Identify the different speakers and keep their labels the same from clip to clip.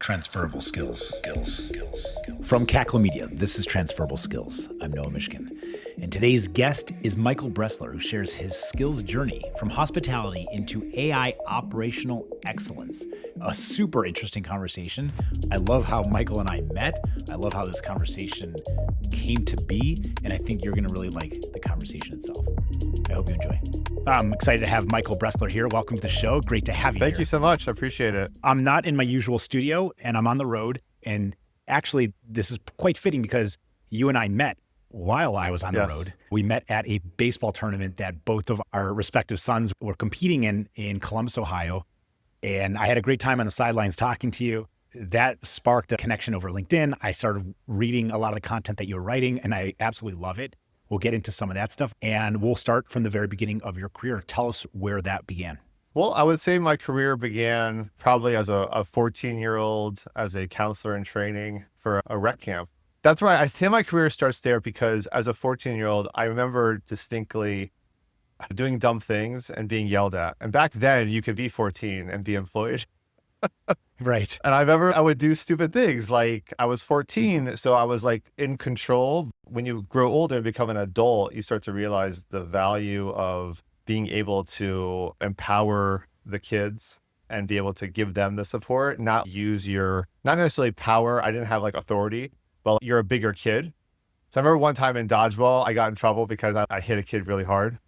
Speaker 1: Transferable skills. From Cackle Media, this is Transferable Skills. I'm Noah Mishkin. And today's guest is Michael Bresler, who shares his skills journey from hospitality into AI operational excellence. A super interesting conversation. I love how Michael and I met. I love how this conversation came to be. And I think you're going to really like the conversation itself. I hope you enjoy. I'm excited to have Michael Bresler here. Welcome to the show. Great to have you here.
Speaker 2: Thank you so much. I appreciate it.
Speaker 1: I'm not in my usual studio and I'm on the road. And actually, this is quite fitting because you and I met while I was on the road. We met at a baseball tournament that both of our respective sons were competing in Columbus, Ohio. And I had a great time on the sidelines talking to you. That sparked a connection over LinkedIn. I started reading a lot of the content that you were writing, and I absolutely love it. We'll get into some of that stuff, and we'll start from the very beginning of your career. Tell us where that began.
Speaker 2: Well, I would say my career began probably as a 14-year-old as a counselor in training for a rec camp. That's right. I think my career starts there because as a 14-year-old, I remember distinctly doing dumb things and being yelled at. And back then, you could be 14 and be employed.
Speaker 1: Right.
Speaker 2: And I would do stupid things. Like I was 14, so I was like in control. When you grow older and become an adult, you start to realize the value of being able to empower the kids and be able to give them the support, not necessarily power. I didn't have like authority. Well, you're a bigger kid. So I remember one time in dodgeball, I got in trouble because I hit a kid really hard.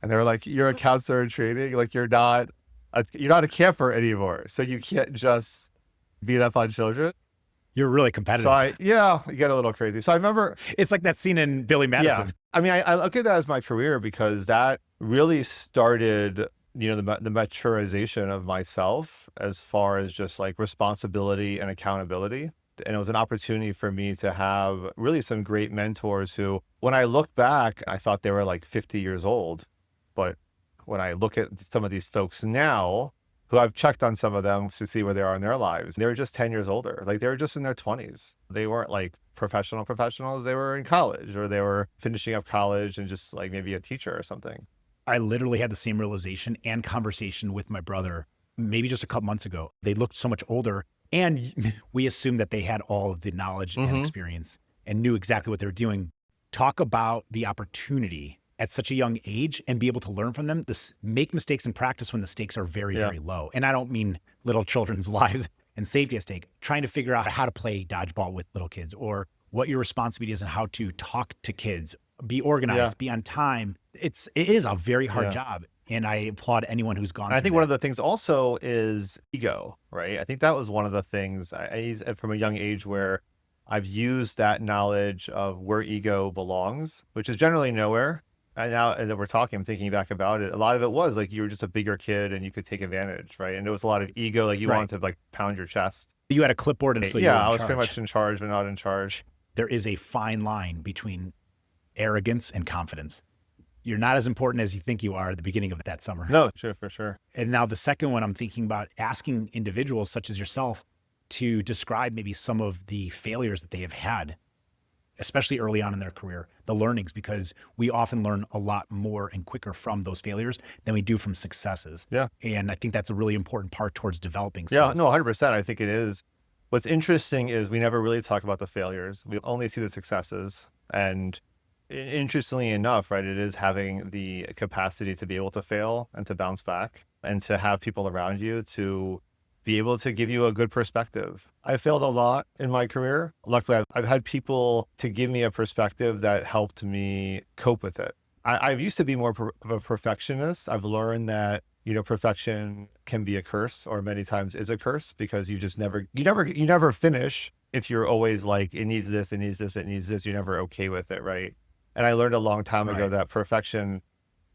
Speaker 2: And they were like, you're a counselor in training. Like you're not a camper anymore. So you can't just beat up on children.
Speaker 1: You're really competitive.
Speaker 2: So you get a little crazy. So I remember.
Speaker 1: It's like that scene in Billy Madison.
Speaker 2: Yeah. I mean, I look at that as my career because that really started, the maturization of myself as far as just like responsibility and accountability. And it was an opportunity for me to have really some great mentors who, when I look back, I thought they were like 50 years old. But when I look at some of these folks now, who I've checked on some of them to see where they are in their lives, they were just 10 years older. Like they were just in their 20s. They weren't like professionals. They were in college or they were finishing up college and just like maybe a teacher or something.
Speaker 1: I literally had the same realization and conversation with my brother, maybe just a couple months ago. They looked so much older. And we assumed that they had all of the knowledge and experience and knew exactly what they were doing. Talk about the opportunity at such a young age and be able to learn from them. Make mistakes and practice when the stakes are very, very low. And I don't mean little children's lives and safety at stake. Trying to figure out how to play dodgeball with little kids or what your responsibility is and how to talk to kids, be organized, be on time. It is a very hard job. And I applaud anyone who's gone through
Speaker 2: I think
Speaker 1: that.
Speaker 2: one of the things also is ego, right? I think that was one of the things I from a young age where I've used that knowledge of where ego belongs, which is generally nowhere. And now that we're talking, I'm thinking back about it. A lot of it was like you were just a bigger kid and you could take advantage, right? And there was a lot of ego, like you wanted to like pound your chest.
Speaker 1: You had a clipboard and so you were in
Speaker 2: I was
Speaker 1: charge.
Speaker 2: pretty much in charge, but not in charge.
Speaker 1: There is a fine line between arrogance and confidence. You're not as important as you think you are at the beginning of that summer.
Speaker 2: No, sure, for sure.
Speaker 1: And now the second one, I'm thinking about asking individuals such as yourself to describe maybe some of the failures that they have had, especially early on in their career, the learnings, because we often learn a lot more and quicker from those failures than we do from successes.
Speaker 2: Yeah.
Speaker 1: And I think that's a really important part towards developing skills.
Speaker 2: Yeah, no, 100%. I think it is. What's interesting is we never really talk about the failures. We only see the successes. And interestingly enough, right, it is having the capacity to be able to fail and to bounce back and to have people around you to be able to give you a good perspective. I failed a lot in my career. Luckily, I've had people to give me a perspective that helped me cope with it. I used to be more of a perfectionist. I've learned that, perfection can be a curse or many times is a curse because you never finish if you're always like, it needs this, it needs this, it needs this. You're never okay with it, right? And I learned a long time ago that perfection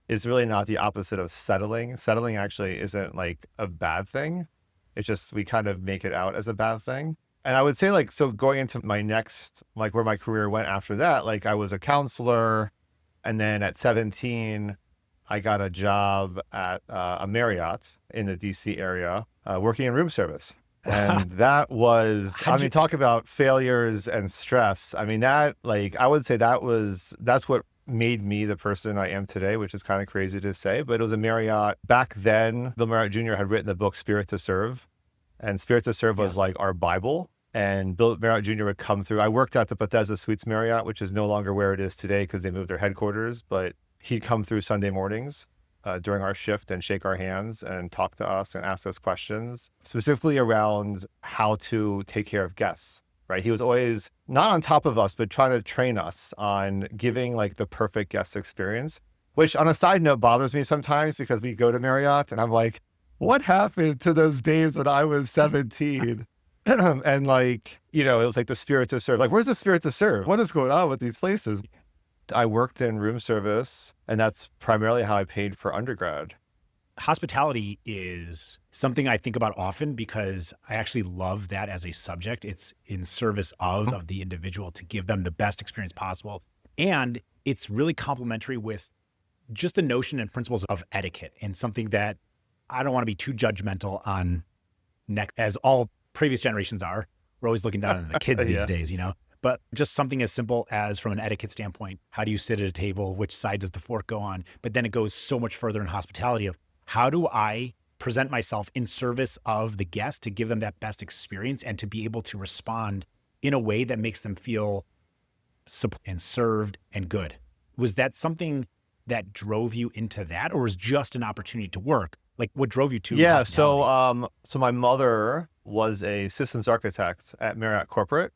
Speaker 2: is really not the opposite of settling. Settling actually isn't like a bad thing. It's just, we kind of make it out as a bad thing. And I would say like, so going into my next, like where my career went after that, like I was a counselor. And then at 17, I got a job at a Marriott in the DC area, working in room service. And that was, talk about failures and stress. I mean, that like, I would say that's what made me the person I am today, which is kind of crazy to say, but it was a Marriott. Back then, Bill Marriott Jr. had written the book Spirit to Serve. And Spirit to Serve was like our Bible. And Bill Marriott Jr. would come through. I worked at the Bethesda Suites Marriott, which is no longer where it is today because they moved their headquarters. But he'd come through Sunday mornings during our shift and shake our hands and talk to us and ask us questions, specifically around how to take care of guests, right? He was always not on top of us, but trying to train us on giving like the perfect guest experience, which on a side note bothers me sometimes because we go to Marriott and I'm like, what happened to those days when I was 17? And like, it was like the Spirit to Serve. Like, where's the Spirit to Serve? What is going on with these places? I worked in room service, and that's primarily how I paid for undergrad.
Speaker 1: Hospitality is something I think about often because I actually love that as a subject. It's in service of the individual to give them the best experience possible. And it's really complementary with just the notion and principles of etiquette, and something that I don't want to be too judgmental on as all previous generations are. We're always looking down on the kids these days, but just something as simple as, from an etiquette standpoint, how do you sit at a table? Which side does the fork go on? But then it goes so much further in hospitality of how do I present myself in service of the guest to give them that best experience and to be able to respond in a way that makes them feel supported and served and good. Was that something that drove you into that, or was just an opportunity to work? Like, what drove you to
Speaker 2: Yeah,
Speaker 1: hospitality?
Speaker 2: so my mother was a systems architect at Marriott Corporate.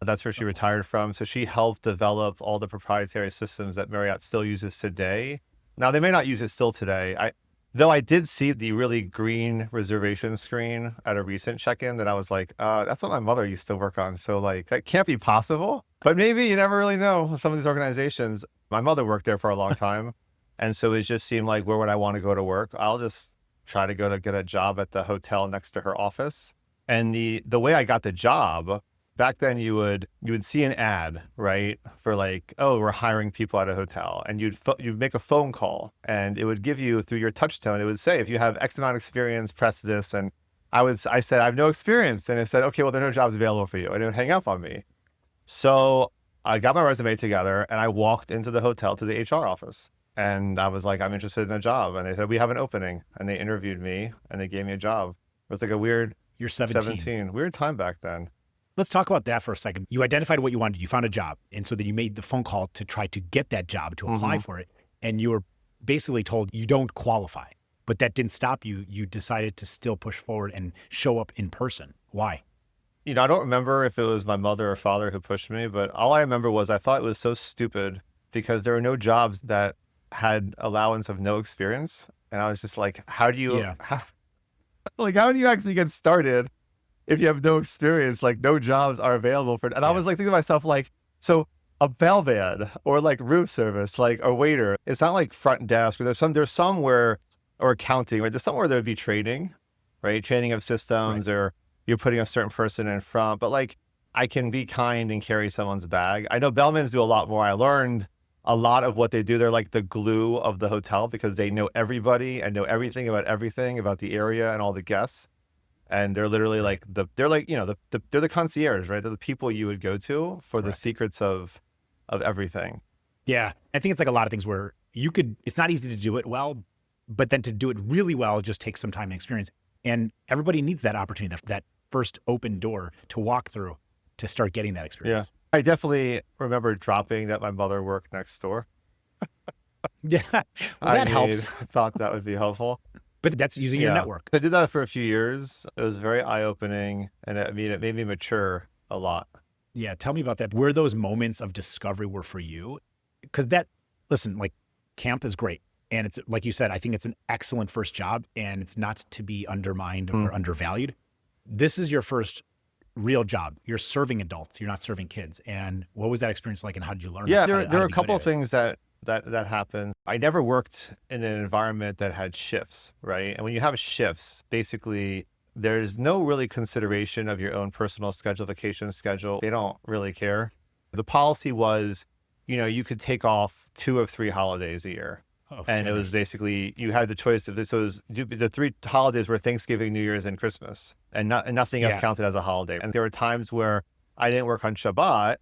Speaker 2: That's where she retired from. So she helped develop all the proprietary systems that Marriott still uses today. Now, they may not use it still today. Though I did see the really green reservation screen at a recent check-in that I was like, that's what my mother used to work on. So like, that can't be possible. But maybe, you never really know. Some of these organizations, my mother worked there for a long time. And so it just seemed like, where would I want to go to work? I'll just try to go to get a job at the hotel next to her office. And the way I got the job, back then you would see an ad, right? For like, oh, we're hiring people at a hotel. And you'd make a phone call, and it would give you, through your touch tone, it would say, if you have X amount of experience, press this. And I said, I have no experience. And it said, okay, well, there are no jobs available for you. And it would hang up on me. So I got my resume together and I walked into the hotel to the HR office. And I was like, I'm interested in a job. And they said, we have an opening. And they interviewed me and they gave me a job. It was like a weird,
Speaker 1: You're 17.
Speaker 2: Weird time back then.
Speaker 1: Let's talk about that for a second. You identified what you wanted. You found a job. And so then you made the phone call to try to get that job, to apply for it. And you were basically told you don't qualify. But that didn't stop you. You decided to still push forward and show up in person. Why?
Speaker 2: I don't remember if it was my mother or father who pushed me, but all I remember was I thought it was so stupid because there were no jobs that had allowance of no experience. And I was just like, how do you actually get started if you have no experience? Like, no jobs are available for it. And I was like thinking to myself, like, so a bellman or like room service, like a waiter, it's not like front desk, or there's somewhere, or accounting, right? There's somewhere there would be training, right? Training of systems, or you're putting a certain person in front. But like, I can be kind and carry someone's bag. I know bellmans do a lot more. I learned a lot of what they do. They're like the glue of the hotel because they know everybody and know everything about the area and all the guests. And they're literally like they're the concierge, right? They're the people you would go to for the secrets of everything.
Speaker 1: Yeah. I think it's like a lot of things where it's not easy to do it well, but then to do it really well just takes some time and experience. And everybody needs that opportunity, that first open door to walk through to start getting that experience.
Speaker 2: Yeah. I definitely remember dropping that my mother worked next door.
Speaker 1: Yeah. Well, that helps.
Speaker 2: I thought that would be helpful.
Speaker 1: But that's using your network.
Speaker 2: I did that for a few years. It was very eye-opening, and it made me mature a lot.
Speaker 1: Yeah. Tell me about that. Where those moments of discovery were for you? Because like, camp is great. And it's, like you said, I think it's an excellent first job, and it's not to be undermined or undervalued. This is your first real job. You're serving adults. You're not serving kids. And what was that experience like, and how did you learn?
Speaker 2: Yeah, there are a couple of things that happened. I never worked in an environment that had shifts, right? And when you have shifts, basically there's no really consideration of your own personal schedule, vacation schedule. They don't really care. The policy was, you could take off 2 of 3 holidays a year.
Speaker 1: Oh,
Speaker 2: and it was basically, you had the choice of this. So the 3 holidays were Thanksgiving, New Year's, and Christmas, and nothing else counted as a holiday. And there were times where I didn't work on Shabbat.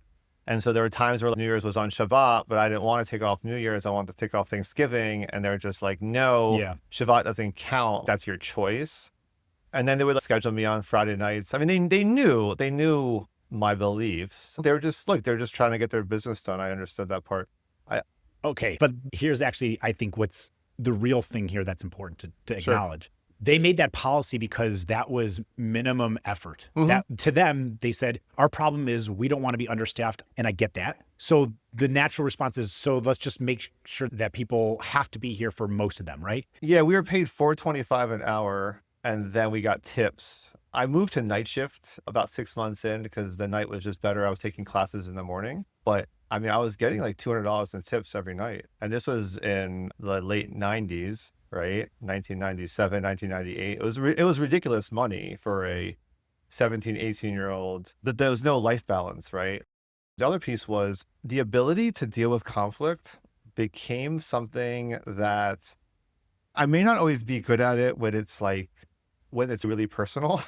Speaker 2: And so there were times where New Year's was on Shabbat, but I didn't want to take off New Year's. I wanted to take off Thanksgiving. And they're just like, no, Shabbat doesn't count. That's your choice. And then they would schedule me on Friday nights. I mean, they knew my beliefs. They were just, look, they're just trying to get their business done. I understood that part. I
Speaker 1: Okay. But here's actually, I think, what's the real thing here that's important to
Speaker 2: Sure.
Speaker 1: acknowledge. They made that policy because that was minimum effort. That to them, they said, our problem is we don't want to be understaffed. And I get that. So the natural response is, so let's just make sure that people have to be here for most of them, right?
Speaker 2: Yeah, we were paid $4.25 an hour, and then we got tips. I moved to night shift about 6 months in because the night was just better. I was taking classes in the morning, but I mean, I was getting like $200 in tips every night. And this was in the late 90s, right? 1997, 1998. It was ridiculous money for a 17, 18-year-old. That there was no life balance, right? The other piece was the ability to deal with conflict became something that I may not always be good at it when it's really personal.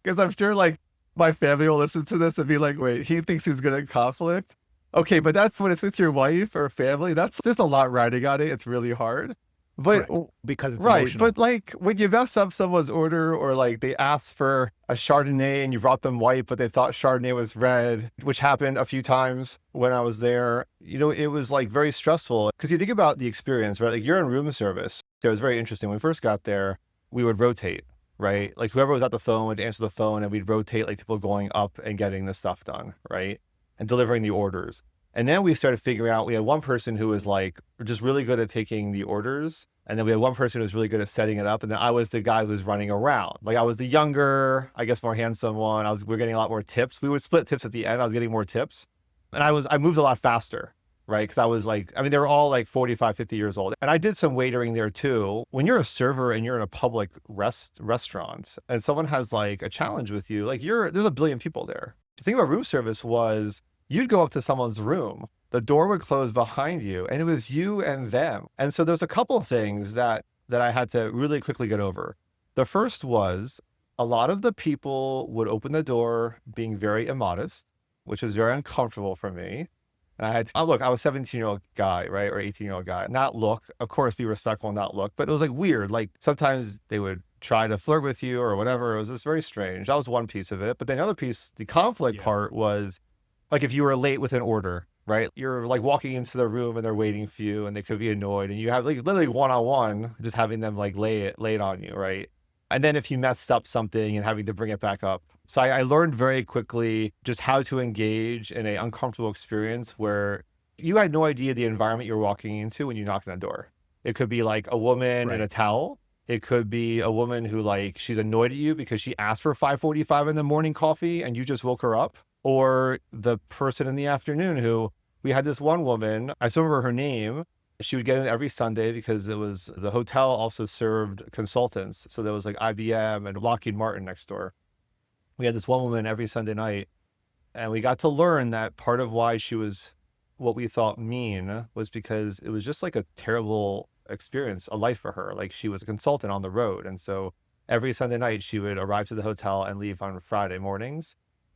Speaker 2: Because I'm sure like my family will listen to this and be like, wait, he thinks he's good at conflict. Okay, but that's when it's with your wife or family. There's a lot riding on it. It's really hard. But
Speaker 1: Correct. Because it's
Speaker 2: right,
Speaker 1: emotional.
Speaker 2: but like when you mess up someone's order or like they asked for a Chardonnay and you brought them white, but they thought Chardonnay was red, which happened a few times when I was there, it was like very stressful because you think about the experience, right? Like you're in room service. So it was very interesting. When we first got there, we would rotate, right? Like whoever was at the phone would answer the phone and we'd rotate like people going up and getting the stuff done, right? And delivering the orders. And then we started figuring out, we had one person who was like just really good at taking the orders. And then we had one person who was really good at setting it up. And then I was the guy who was running around. Like I was the younger, I guess more handsome one. We were getting a lot more tips. We would split tips at the end. I was getting more tips. And I moved a lot faster, right? Because I was like, I mean, they were all like 45, 50 years old. And I did some waitering there too. When you're a server and you're in a public restaurant and someone has like a challenge with you, like there's a billion people there. The thing about room service was you'd go up to someone's room, the door would close behind you, and it was you and them. And so there's a couple of things that I had to really quickly get over. The first was a lot of the people would open the door being very immodest, which was very uncomfortable for me. And I had to, look, I was a 17-year-old guy, right? Or 18-year-old guy. Not look, of course, be respectful and not look, but it was like weird. Like sometimes they would try to flirt with you or whatever. It was just very strange. That was one piece of it. But then the other piece, the conflict part was, like if you were late with an order, right? You're like walking into the room and they're waiting for you and they could be annoyed and you have like literally one-on-one just having them like lay it on you, right? And then if you messed up something and having to bring it back up. So I learned very quickly just how to engage in an uncomfortable experience where you had no idea the environment you're walking into when you knocked on the door. It could be like a woman in a towel. It could be a woman who like, she's annoyed at you because she asked for 5:45 in the morning coffee and you just woke her up. Or the person in the afternoon who we had this one woman, I still remember her name. She would get in every Sunday because the hotel also served consultants. So there was like IBM and Lockheed Martin next door. We had this one woman every Sunday night and we got to learn that part of why she was what we thought mean was because it was just like a terrible experience, a life for her. Like she was a consultant on the road. And so every Sunday night she would arrive to the hotel and leave on Friday mornings.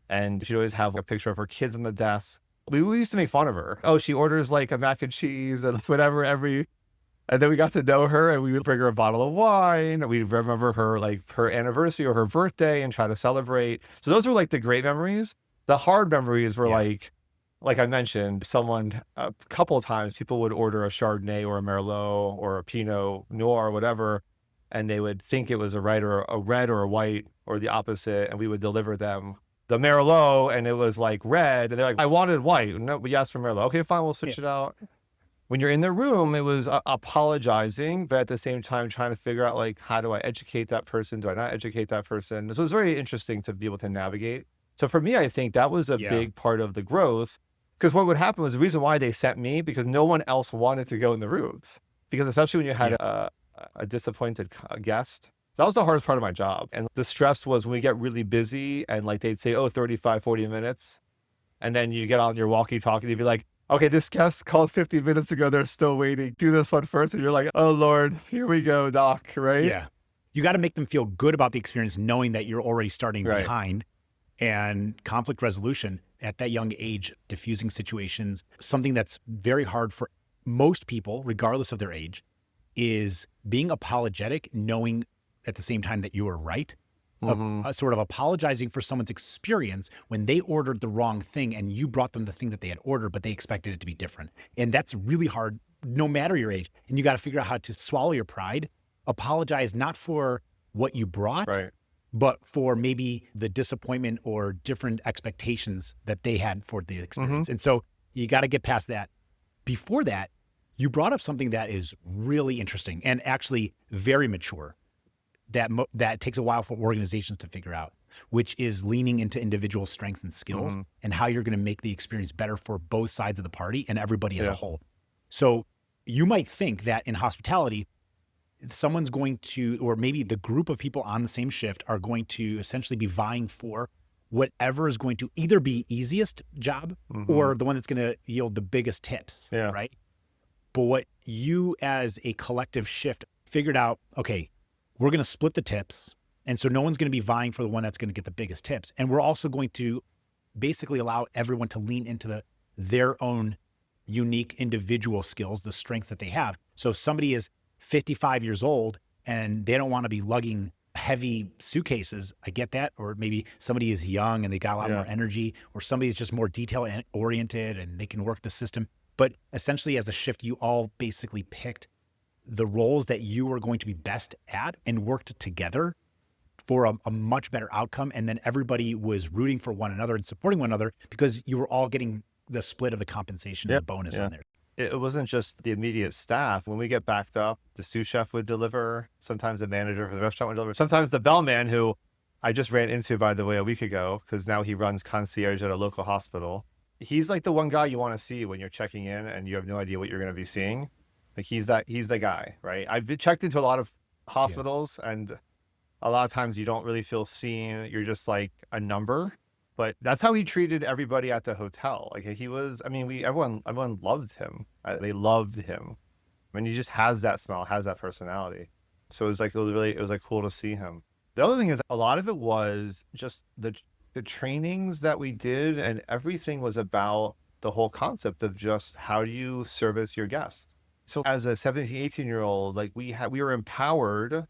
Speaker 2: And she'd always have a picture of her kids on the desk. We used to make fun of her. Oh, she orders like a mac and cheese and whatever and then we got to know her and we would bring her a bottle of wine. We'd remember her like her anniversary or her birthday and try to celebrate. So those were like the great memories. The hard memories were like I mentioned, a couple of times people would order a Chardonnay or a Merlot or a Pinot Noir or whatever, and they would think it was a red or a white or the opposite, and we would deliver them the Merlot and it was like red and they're like, I wanted white. No, but you asked for Merlot. Okay, fine, we'll switch it out. When you're in the room, it was apologizing, but at the same time trying to figure out like, how do I educate that person? Do I not educate that person? So it was very interesting to be able to navigate. So for me, I think that was a big part of the growth because what would happen was the reason why they sent me because no one else wanted to go in the rooms because especially when you had a disappointed guest. That was the hardest part of my job. And the stress was when we get really busy and like they'd say, 35, 40 minutes. And then you get on your walkie-talkie, you'd be like, okay, this guest called 50 minutes ago. They're still waiting. Do this one first. And you're like, oh Lord, here we go, Doc, right?
Speaker 1: Yeah. You got to make them feel good about the experience, knowing that you're already starting behind. And conflict resolution at that young age, diffusing situations, something that's very hard for most people, regardless of their age, is being apologetic, knowing at the same time that you were right.
Speaker 2: Mm-hmm.
Speaker 1: Sort of apologizing for someone's experience when they ordered the wrong thing and you brought them the thing that they had ordered, but they expected it to be different. And that's really hard, no matter your age. And you got to figure out how to swallow your pride, apologize not for what you brought,
Speaker 2: Right.
Speaker 1: but for maybe the disappointment or different expectations that they had for the experience. And so you got to get past that. Before that, you brought up something that is really interesting and actually very mature that takes a while for organizations to figure out, which is leaning into individual strengths and skills and how you're going to make the experience better for both sides of the party and everybody as a whole. So you might think that in hospitality, someone's going to, or maybe the group of people on the same shift are going to essentially be vying for whatever is going to either be easiest job or the one that's going to yield the biggest tips, right? But what you as a collective shift figured out, okay, we're going to split the tips. And so no one's going to be vying for the one that's going to get the biggest tips. And we're also going to basically allow everyone to lean into their own unique individual skills, the strengths that they have. So if somebody is 55 years old and they don't want to be lugging heavy suitcases, I get that. Or maybe somebody is young and they got a lot more energy, or somebody is just more detail oriented and they can work the system. But essentially as a shift, you all basically picked the roles that you were going to be best at and worked together for a much better outcome. And then everybody was rooting for one another and supporting one another because you were all getting the split of the compensation and the bonus on there.
Speaker 2: It wasn't just the immediate staff. When we get backed up, the sous chef would deliver. Sometimes the manager for the restaurant would deliver. Sometimes the bellman, who I just ran into, by the way, a week ago, because now he runs concierge at a local hospital. He's like the one guy you want to see when you're checking in and you have no idea what you're going to be seeing. Like he's the guy, right? I've checked into a lot of hospitals and a lot of times you don't really feel seen. You're just like a number, but that's how he treated everybody at the hotel. Like he was, I mean, everyone loved him. They loved him. I mean, he just has that smile, has that personality. So it was like cool to see him. The other thing is a lot of it was just the trainings that we did, and everything was about the whole concept of just how do you service your guests. So as a 17, 18-year-old, like we were empowered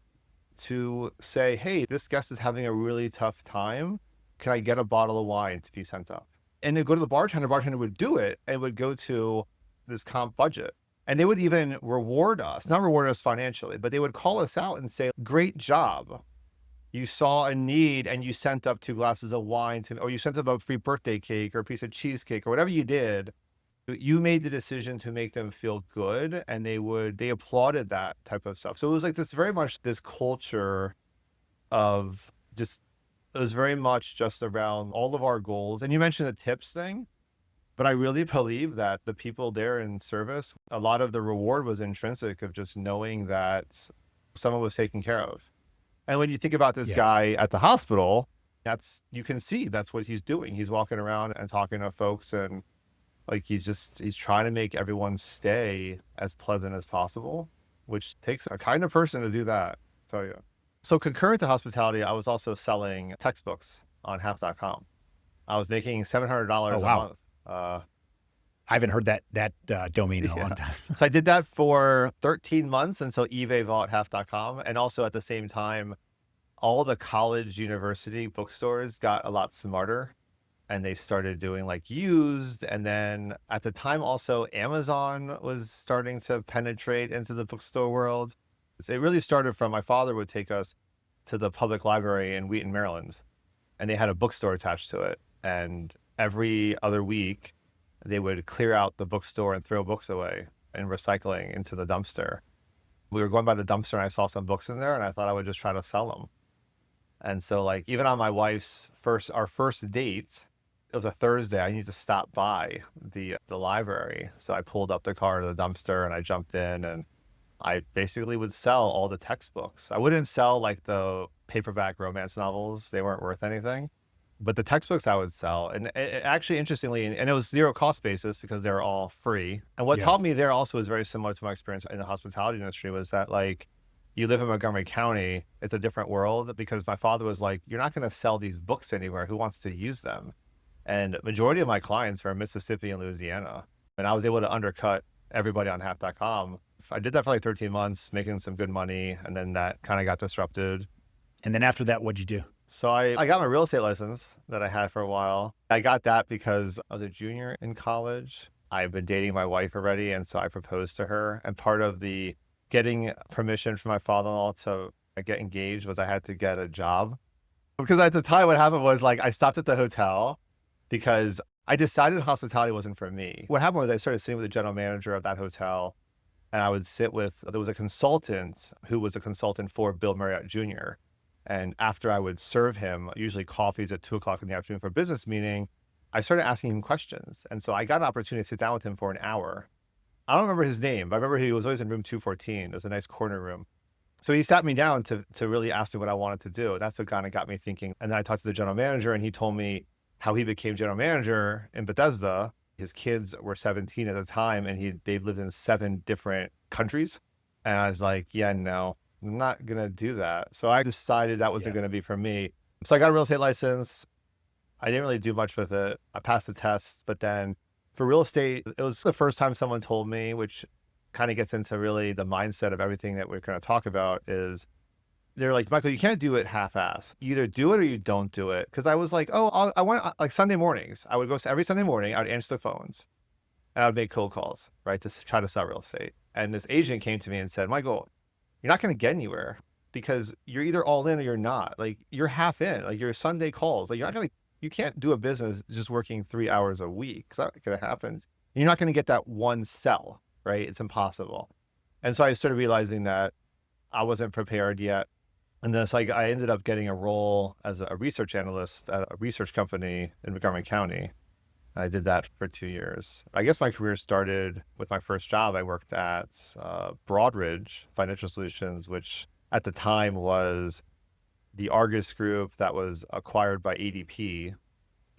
Speaker 2: to say, hey, this guest is having a really tough time. Can I get a bottle of wine to be sent up? And they'd go to the bartender would do it and would go to this comp budget. And they would even reward us, not reward us financially, but they would call us out and say, great job. You saw a need and you sent up 2 glasses of wine or you sent up a free birthday cake or a piece of cheesecake or whatever you did. You made the decision to make them feel good, and they applauded that type of stuff. So it was like this very much this culture of just, it was very much just around all of our goals. And you mentioned the tips thing, but I really believe that the people there in service, a lot of the reward was intrinsic of just knowing that someone was taken care of. And when you think about this guy at the hospital, you can see that's what he's doing. He's walking around and talking to folks, and like he's trying to make everyone's stay as pleasant as possible, which takes a kind of person to do that, I'll tell you. So concurrent to hospitality, I was also selling textbooks on half.com. I was making $700 a month.
Speaker 1: I haven't heard that domain in a long time.
Speaker 2: So I did that for 13 months until eBay bought half.com. And also at the same time, all the college, university bookstores got a lot smarter. And they started doing like used. And then at the time also Amazon was starting to penetrate into the bookstore world. So it really started from my father would take us to the public library in Wheaton, Maryland. And they had a bookstore attached to it. And every other week they would clear out the bookstore and throw books away and recycling into the dumpster. We were going by the dumpster and I saw some books in there and I thought I would just try to sell them. And so like even on my wife's our first date, it was a Thursday. I needed to stop by the library. So I pulled up the car to the dumpster and I jumped in and I basically would sell all the textbooks. I wouldn't sell like the paperback romance novels. They weren't worth anything. But the textbooks I would sell. And it actually, interestingly, and it was zero cost basis because they were all free. And what taught me there also was very similar to my experience in the hospitality industry was that like you live in Montgomery County, it's a different world because my father was like, you're not going to sell these books anywhere. Who wants to use them? And majority of my clients were in Mississippi and Louisiana. And I was able to undercut everybody on half.com I did that for like 13 months, making some good money. And then that kind of got disrupted.
Speaker 1: And then after that, what'd you do?
Speaker 2: So I got my real estate license that I had for a while. I got that because I was a junior in college. I've been dating my wife already. And so I proposed to her. And part of the getting permission from my father-in-law to get engaged was I had to get a job. Because at the time, what happened was like I stopped at the hotel because I decided hospitality wasn't for me. What happened was I started sitting with the general manager of that hotel, and I would sit with, there was a consultant who was a consultant for Bill Marriott Jr. And after I would serve him, usually coffees at 2:00 in the afternoon for a business meeting, I started asking him questions. And so I got an opportunity to sit down with him for an hour. I don't remember his name, but I remember he was always in room 214. It was a nice corner room. So he sat me down to really ask me what I wanted to do. That's what kind of got me thinking. And then I talked to the general manager, and he told me how he became general manager in Bethesda. His kids were 17 at the time, and they lived in 7 different countries. And I was like, yeah, no, I'm not going to do that. So I decided that wasn't going to be for me. So I got a real estate license. I didn't really do much with it. I passed the test, but then for real estate, it was the first time someone told me, which kind of gets into really the mindset of everything that we're going to talk about, is they're like, Michael, you can't do it half-ass. You either do it or you don't do it. Because I was like, I want, like Sunday mornings, I would go every Sunday morning, I would answer the phones and I would make cold calls, right, to try to sell real estate. And this agent came to me and said, Michael, you're not going to get anywhere because you're either all in or you're not. Like, you're half in, like your Sunday calls. Like, you can't do a business just working 3 hours a week. Because that could have happened. You're not going to get that one sell, right? It's impossible. And so I started realizing that I wasn't prepared yet. And then so I ended up getting a role as a research analyst at a research company in Montgomery County. I did that for 2 years. I guess my career started with my first job. I worked at Broadridge Financial Solutions, which at the time was the Argus group that was acquired by ADP.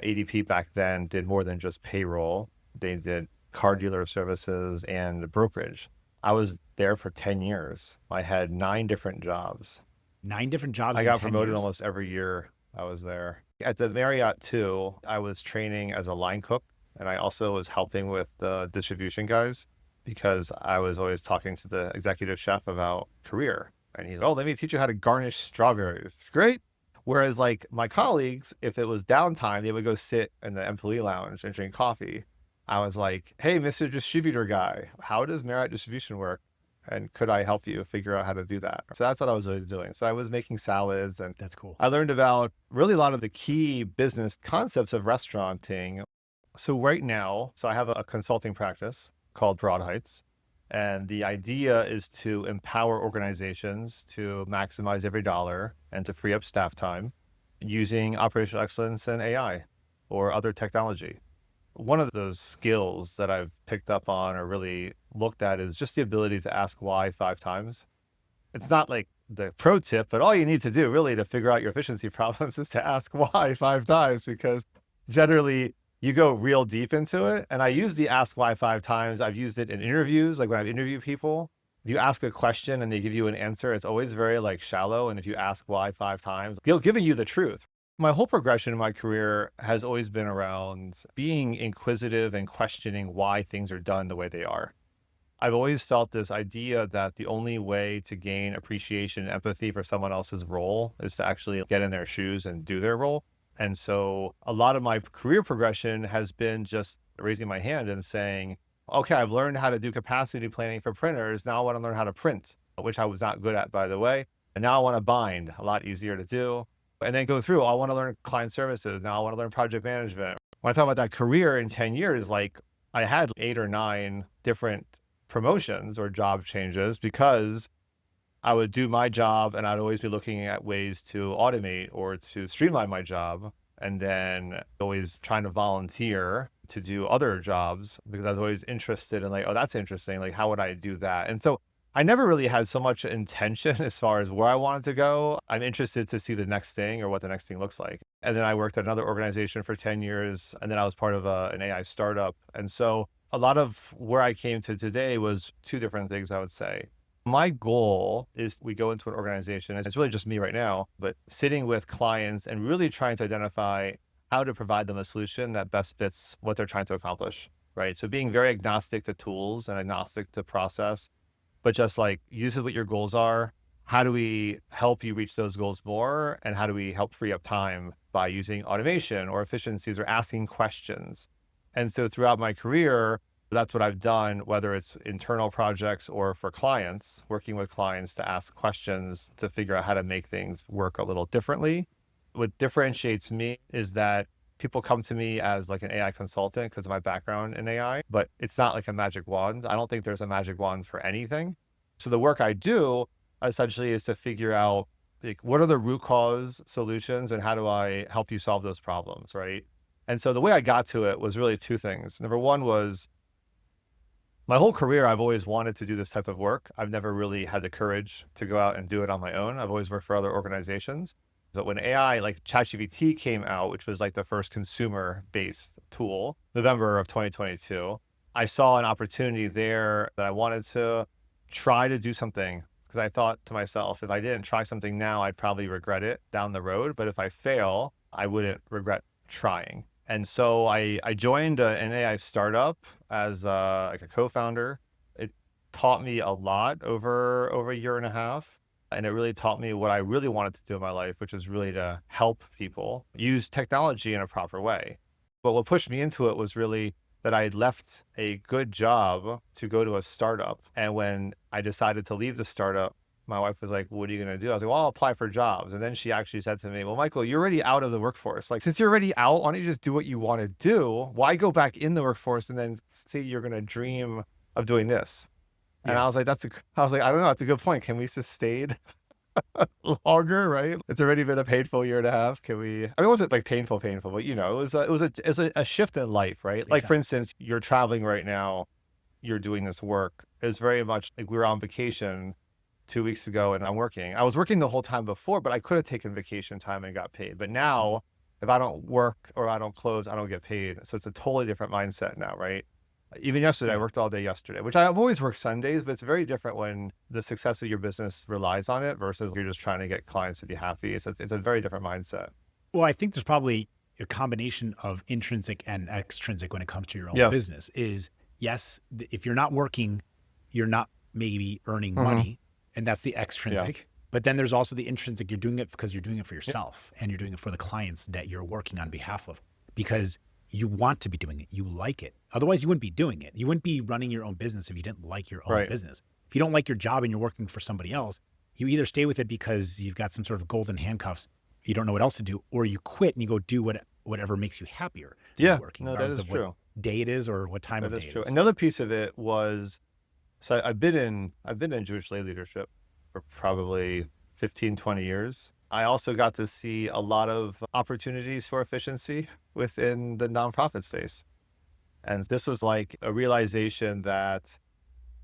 Speaker 2: ADP back then did more than just payroll. They did car dealer services and brokerage. I was there for 10 years. I had 9 different jobs.
Speaker 1: 9 different jobs.
Speaker 2: I
Speaker 1: in
Speaker 2: got
Speaker 1: 10
Speaker 2: promoted
Speaker 1: years?
Speaker 2: almost every year I was there. At the Marriott too, I was training as a line cook, and I also was helping with the distribution guys because I was always talking to the executive chef about career. And he's, oh, let me teach you how to garnish strawberries. Great. Whereas like my colleagues, if it was downtime, they would go sit in the employee lounge and drink coffee. I was like, hey, Mr. Distributor guy, how does Marriott distribution work? And could I help you figure out how to do that? So that's what I was really doing. So I was making salads, and
Speaker 1: That's cool.
Speaker 2: I learned about really a lot of the key business concepts of restauranting. So right now, I have a consulting practice called Broad Heights. And the idea is to empower organizations to maximize every dollar and to free up staff time using operational excellence and AI or other technology. One of those skills that I've picked up on or really looked at is just the ability to ask why 5 times. It's not like the pro tip, but all you need to do really to figure out your efficiency problems is to ask why 5 times, because generally you go real deep into it. And I use the ask why 5 times. I've used it in interviews, like when I've interviewed people. If you ask a question and they give you an answer, it's always very like shallow. And if you ask why 5 times, they're giving you the truth. My whole progression in my career has always been around being inquisitive and questioning why things are done the way they are. I've always felt this idea that the only way to gain appreciation and empathy for someone else's role is to actually get in their shoes and do their role. And so a lot of my career progression has been just raising my hand and saying, okay, I've learned how to do capacity planning for printers. Now I want to learn how to print, which I was not good at, by the way. And now I want to bind, a lot easier to do. And then go through, I want to learn client services. Now I want to learn project management. When I talk about that career in 10 years, like I had 8 or 9 different promotions or job changes because I would do my job and I'd always be looking at ways to automate or to streamline my job. And then always trying to volunteer to do other jobs because I was always interested in like, oh, that's interesting. Like, how would I do that? And so I never really had so much intention as far as where I wanted to go. I'm interested to see the next thing or what the next thing looks like. And then I worked at another organization for 10 years. And then I was part of an AI startup. And so a lot of where I came to today was 2 different things, I would say. My goal is we go into an organization, and it's really just me right now, but sitting with clients and really trying to identify how to provide them a solution that best fits what they're trying to accomplish, right? So being very agnostic to tools and agnostic to process, but just like, this is what your goals are. How do we help you reach those goals more? And how do we help free up time by using automation or efficiencies or asking questions? And so throughout my career, that's what I've done, whether it's internal projects or for clients, working with clients to ask questions to figure out how to make things work a little differently. What differentiates me is that people come to me as like an AI consultant because of my background in AI, but it's not like a magic wand. I don't think there's a magic wand for anything. So the work I do essentially is to figure out like, what are the root cause solutions and how do I help you solve those problems, right? And so the way I got to it was really two things. Number one was my whole career, I've always wanted to do this type of work. I've never really had the courage to go out and do it on my own. I've always worked for other organizations. But when AI, like ChatGPT came out, which was like the first consumer-based tool, November of 2022, I saw an opportunity there that I wanted to try to do something because I thought to myself, if I didn't try something now, I'd probably regret it down the road. But if I fail, I wouldn't regret trying. And so I joined an AI startup as like a co-founder. It taught me a lot over a year and a half. And it really taught me what I really wanted to do in my life, which was really to help people use technology in a proper way. But what pushed me into it was really that I had left a good job to go to a startup. And when I decided to leave the startup, my wife was like, what are you going to do? I was like, well, I'll apply for jobs. And then she actually said to me, well, Michael, you're already out of the workforce. Like, since you're already out, why don't you just do what you want to do? Why go back in the workforce and then say you're going to dream of doing this? And I was like, I don't know. That's a good point. Can we sustain longer, right? It's already been a painful year and a half. I mean, it wasn't like painful, but it was a shift in life, right? Like, for instance, you're traveling right now, you're doing this work. It's very much like we were on vacation 2 weeks ago and I'm working. I was working the whole time before, but I could have taken vacation time and got paid. But now if I don't work or I don't close, I don't get paid. So it's a totally different mindset now, right? Even yesterday, I worked all day yesterday, which I've always worked Sundays, but it's very different when the success of your business relies on it versus you're just trying to get clients to be happy. It's a very different mindset.
Speaker 1: Well, I think there's probably a combination of intrinsic and extrinsic when it comes to your own business is, yes, if you're not working, you're not maybe earning money, and that's the extrinsic. Yeah. But then there's also the intrinsic. You're doing it because you're doing it for yourself and you're doing it for the clients that you're working on behalf of because you want to be doing it. You like it. Otherwise, you wouldn't be doing it. You wouldn't be running your own business if you didn't like your own business. If you don't like your job and you're working for somebody else, you either stay with it because you've got some sort of golden handcuffs, you don't know what else to do, or you quit and you go do whatever makes you happier.
Speaker 2: Working, no, that is true.
Speaker 1: What day it is or what time of day it is. That is true.
Speaker 2: Another piece of it was, so I've been in Jewish lay leadership for probably 15, 20 years. I also got to see a lot of opportunities for efficiency within the nonprofit space. And this was like a realization that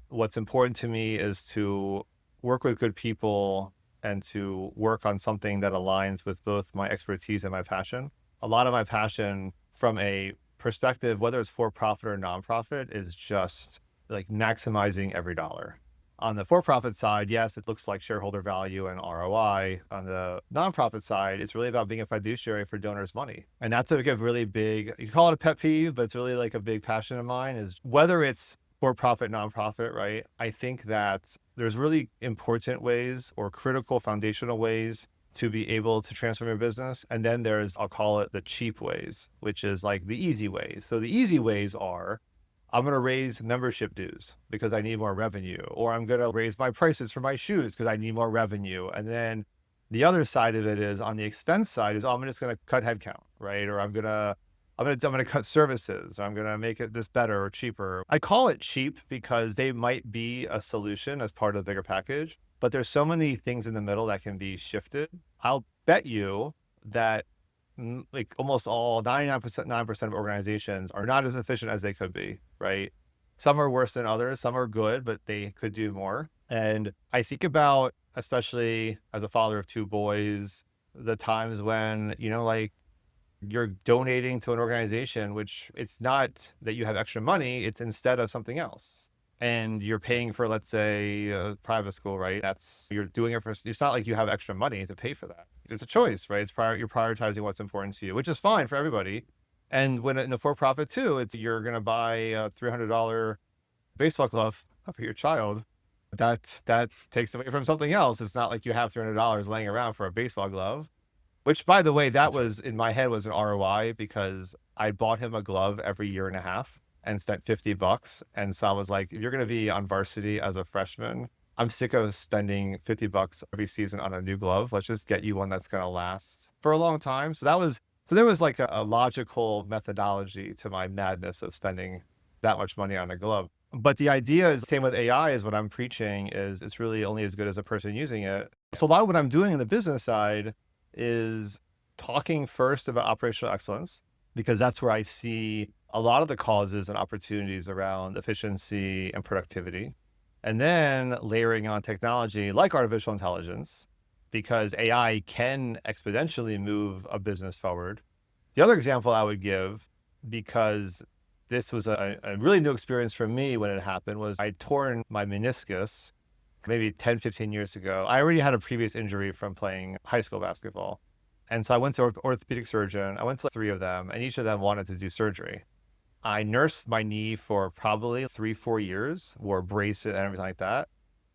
Speaker 2: what's important to me is to work with good people and to work on something that aligns with both my expertise and my passion. A lot of my passion from a perspective, whether it's for-profit or nonprofit, is just like maximizing every dollar. On the for-profit side, yes, it looks like shareholder value and ROI. On the nonprofit side, it's really about being a fiduciary for donors' money. And that's like a really big, you call it a pet peeve, but it's really like a big passion of mine is whether it's for-profit, nonprofit, right? I think that there's really important ways or critical foundational ways to be able to transform your business. And then there's, I'll call it the cheap ways, which is like the easy ways. So the easy ways are, I'm going to raise membership dues because I need more revenue, or I'm going to raise my prices for my shoes because I need more revenue. And then the other side of it is on the expense side is, oh, I'm just going to cut headcount, right? Or I'm going to cut services, or I'm going to make it this better or cheaper. I call it cheap because they might be a solution as part of the bigger package, but there's so many things in the middle that can be shifted. I'll bet you that like almost all 99% of organizations are not as efficient as they could be, right? Some are worse than others, some are good, but they could do more. And I think about, especially as a father of two boys, the times when, like you're donating to an organization, which it's not that you have extra money, it's instead of something else. And you're paying for, let's say, a private school, right? You're doing it for, it's not like you have extra money to pay for that. It's a choice, right? You're prioritizing what's important to you, which is fine for everybody. And when in the for-profit too, you're going to buy a $300 baseball glove for your child. That takes away from something else. It's not like you have $300 laying around for a baseball glove, which, by the way, that
Speaker 1: That's right.
Speaker 2: was in my head was an ROI because I bought him a glove every year and a half and spent $50. And so I was like, if you're going to be on varsity as a freshman, I'm sick of spending $50 every season on a new glove. Let's just get you one that's going to last for a long time. So there was like a logical methodology to my madness of spending that much money on a glove. But the idea is the same with AI is what I'm preaching is it's really only as good as a person using it. So a lot of what I'm doing in the business side is talking first about operational excellence, because that's where I see a lot of the causes and opportunities around efficiency and productivity. And then layering on technology like artificial intelligence, because AI can exponentially move a business forward. The other example I would give, because this was a really new experience for me when it happened, was I torn my meniscus maybe 10, 15 years ago. I already had a previous injury from playing high school basketball. And so I went to an orthopedic surgeon. I went to 3 of them, and each of them wanted to do surgery. I nursed my knee for probably 3, 4 years, wore a bracelet and everything like that.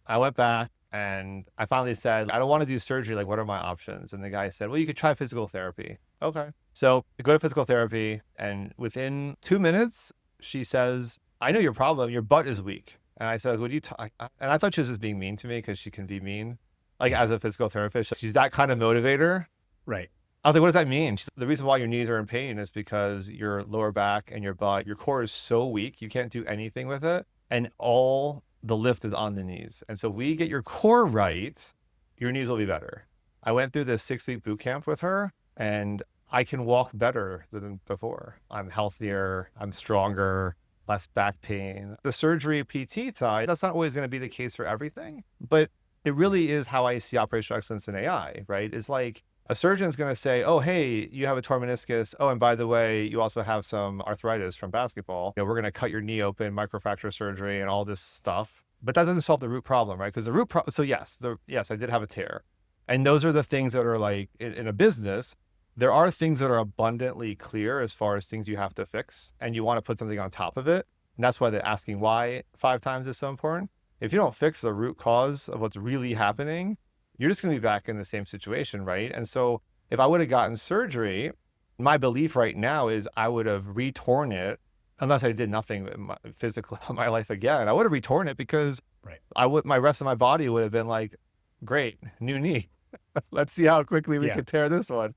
Speaker 2: I went back and I finally said, I don't want to do surgery. Like, what are my options? And the guy said, well, you could try physical therapy. Okay. So I go to physical therapy, and within 2 minutes, she says, I know your problem. Your butt is weak. And I said, would you talk? And I thought she was just being mean to me because she can be mean. Like, as a physical therapist, she's that kind of motivator.
Speaker 1: Right.
Speaker 2: I was like, what does that mean? The reason why your knees are in pain is because your lower back and your butt, your core is so weak, you can't do anything with it. And all the lift is on the knees. And so if we get your core right, your knees will be better. I went through this 6-week boot camp with her, and I can walk better than before. I'm healthier, I'm stronger, less back pain. The surgery PT side, that's not always going to be the case for everything, but it really is how I see operational excellence in AI, right? It's like a surgeon's going to say, oh, hey, you have a torn meniscus. Oh, and by the way, you also have some arthritis from basketball. We're going to cut your knee open, microfracture surgery, and all this stuff. But that doesn't solve the root problem, right? Because the root problem, so yes, I did have a tear. And those are the things that are like in a business, there are things that are abundantly clear as far as things you have to fix, and you want to put something on top of it. And that's why the asking why 5 times is so important. If you don't fix the root cause of what's really happening, you're just going to be back in the same situation, right? And so if I would have gotten surgery, my belief right now is I would have retorn it, unless I did nothing physically in my life again. I would have retorn it because my rest of my body would have been like, great, new knee. Let's see how quickly we can tear this one.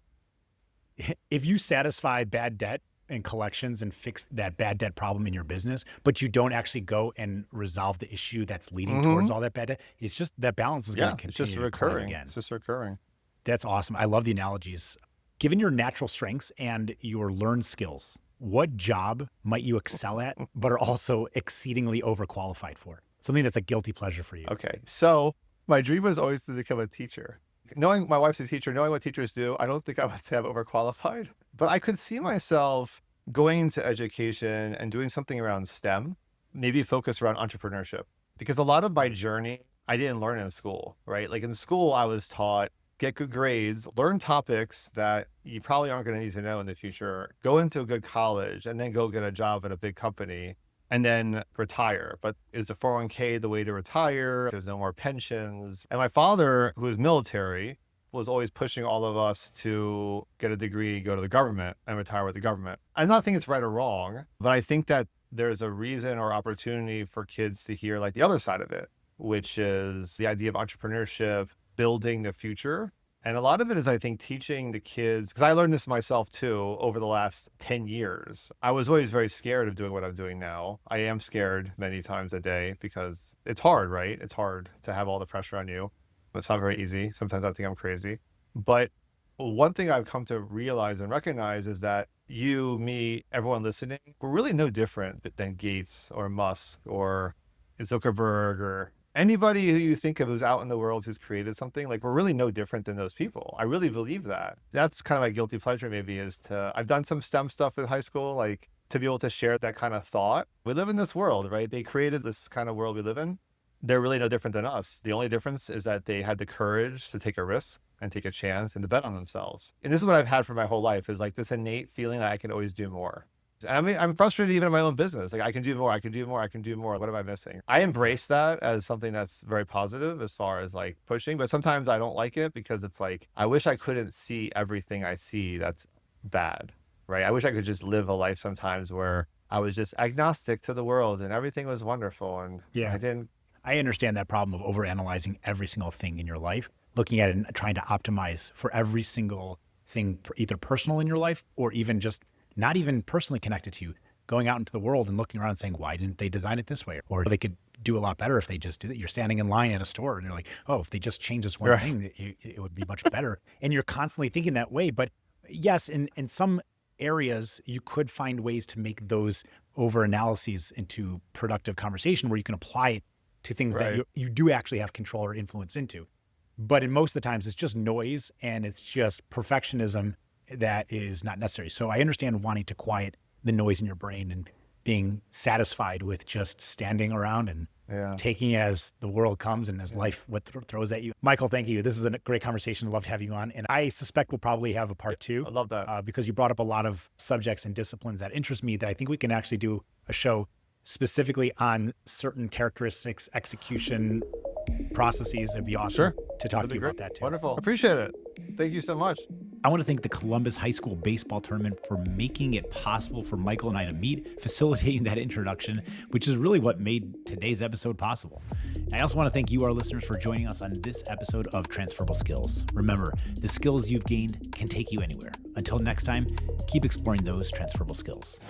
Speaker 1: If you satisfy bad debt and collections and fix that bad debt problem in your business, but you don't actually go and resolve the issue that's leading towards all that bad debt, it's just that balance is going to continue
Speaker 2: it's just
Speaker 1: to climb
Speaker 2: recurring.
Speaker 1: again.
Speaker 2: It's just recurring.
Speaker 1: That's awesome. I love the analogies. Given your natural strengths and your learned skills, what job might you excel at, but are also exceedingly overqualified for? Something that's a guilty pleasure for you.
Speaker 2: Okay. So my dream was always to become a teacher. Knowing my wife's a teacher, knowing what teachers do, I don't think I would say I'm overqualified, but I could see myself going into education and doing something around STEM, maybe focus around entrepreneurship. Because a lot of my journey, I didn't learn in school, right? Like in school, I was taught, get good grades, learn topics that you probably aren't going to need to know in the future, go into a good college, and then go get a job at a big company, and then retire. But is the 401k the way to retire? There's no more pensions. And my father, who was military, was always pushing all of us to get a degree, go to the government, and retire with the government. I'm not saying it's right or wrong, but I think that there's a reason or opportunity for kids to hear like the other side of it, which is the idea of entrepreneurship, building the future. And a lot of it is, I think, teaching the kids, because I learned this myself too over the last 10 years. I was always very scared of doing what I'm doing now. I am scared many times a day because it's hard, right? It's hard to have all the pressure on you. It's not very easy. Sometimes I think I'm crazy. But one thing I've come to realize and recognize is that you, me, everyone listening, we're really no different than Gates or Musk or Zuckerberg or anybody who you think of who's out in the world who's created something. Like, we're really no different than those people. I really believe that. That's kind of my guilty pleasure maybe, is I've done some STEM stuff in high school, like to be able to share that kind of thought. We live in this world, right? They created this kind of world we live in. They're really no different than us. The only difference is that they had the courage to take a risk and take a chance and to bet on themselves. And this is what I've had for my whole life, is like this innate feeling that I can always do more. I mean, I'm frustrated even in my own business. Like, I can do more, I can do more, I can do more. What am I missing? I embrace that as something that's very positive as far as like pushing, but sometimes I don't like it because it's like, I wish I couldn't see everything I see that's bad, right? I wish I could just live a life sometimes where I was just agnostic to the world and everything was wonderful. And
Speaker 1: Yeah.
Speaker 2: I didn't.
Speaker 1: I understand that problem of overanalyzing every single thing in your life, looking at it and trying to optimize for every single thing, either personal in your life or even just not even personally connected to you, going out into the world and looking around and saying, why didn't they design it this way? Or they could do a lot better if they just do that. You're standing in line at a store and you're like, oh, if they just change this one
Speaker 2: Right.
Speaker 1: thing, it would be much better. And you're constantly thinking that way. But yes, in some areas, you could find ways to make those over analyses into productive conversation where you can apply it to things that
Speaker 2: Right.
Speaker 1: you do actually have control or influence into. But in most of the times, it's just noise and it's just perfectionism that is not necessary. So I understand wanting to quiet the noise in your brain and being satisfied with just standing around and
Speaker 2: Yeah.
Speaker 1: taking it as the world comes and as life what throws at you. Michael, thank you. This is a great conversation. I'd love to have you on. And I suspect we'll probably have a part two.
Speaker 2: I love that.
Speaker 1: Because you brought up a lot of subjects and disciplines that interest me that I think we can actually do a show specifically on certain characteristics, execution, processes. It'd be awesome
Speaker 2: Sure.
Speaker 1: to talk
Speaker 2: That'd
Speaker 1: to
Speaker 2: be
Speaker 1: you
Speaker 2: great.
Speaker 1: about that too.
Speaker 2: Wonderful. Appreciate it. Thank you so much.
Speaker 1: I want to thank the Columbus High School baseball tournament for making it possible for Michael and I to meet, facilitating that introduction, which is really what made today's episode possible. I also want to thank you, our listeners, for joining us on this episode of Transferable Skills. Remember, the skills you've gained can take you anywhere. Until next time, keep exploring those transferable skills.